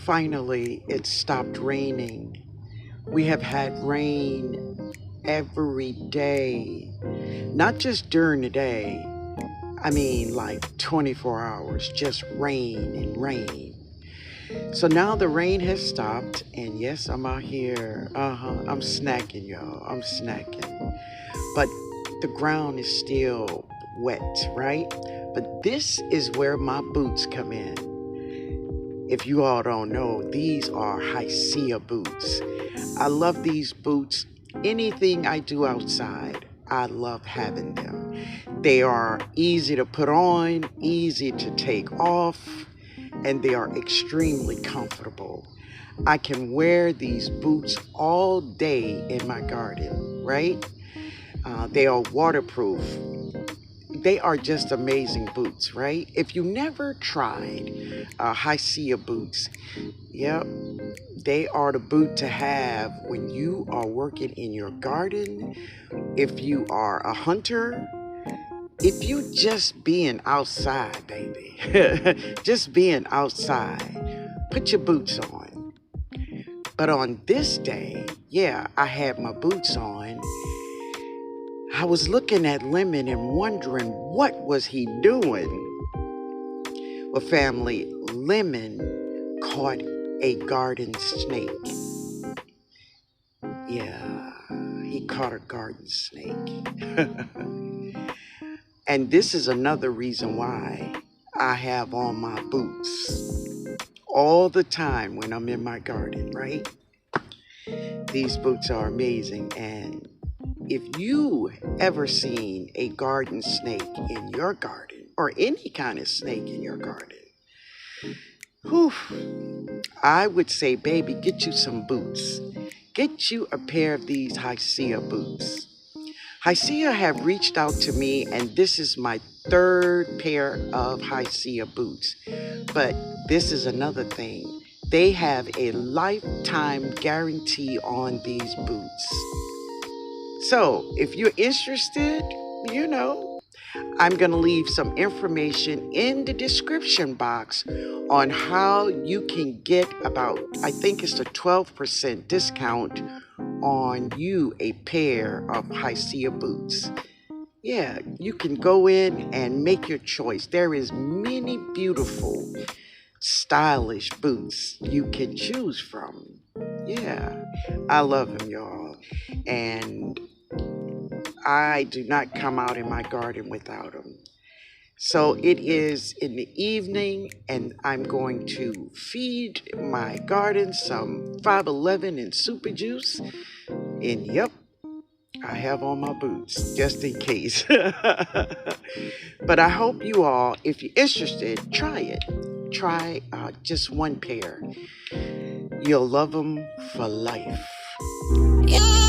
Finally, it stopped raining. We have had rain every day, not just during the day. I mean, like 24 hours, just rain and rain. So now the rain has stopped, and yes, I'm out here. I'm snacking, y'all. I'm snacking. But the ground is still wet, right? But this is where my boots come in. If you all don't know, these are HISEA boots. I love these boots. Anything I do outside, I love having them. They are easy to put on, easy to take off, and they are extremely comfortable. I can wear these boots all day in my garden, right? They are waterproof. They are just amazing boots, right? If you never tried HISEA boots, yep, they are the boot to have when you are working in your garden, if you are a hunter, if you just being outside, baby, just being outside, put your boots on. But on this day, yeah, I had my boots on. I was looking at Lemon and wondering what was he doing. Well, family, Lemon caught a garden snake. Yeah, he caught a garden snake. And this is another reason why I have on my boots all the time when I'm in my garden, right? These boots are amazing. And if you ever seen a garden snake in your garden or any kind of snake in your garden, whew, I would say, baby, get you some boots. Get you a pair of these HISEA boots. HISEA have reached out to me, and this is my third pair of HISEA boots. But this is another thing. They have a lifetime guarantee on these boots. So if you're interested, I'm going to leave some information in the description box on how you can get about, I think it's a 12% discount on you a pair of HISEA boots. Yeah, you can go in and make your choice. There is many beautiful, stylish boots you can choose from. Yeah, I love them, y'all. And I do not come out in my garden without them. So it is in the evening, and I'm going to feed my garden some 511 and super juice. And yep, I have on my boots just in case. But I hope you all, if you're interested, try it. Try just one pair. You'll love them for life. Yeah.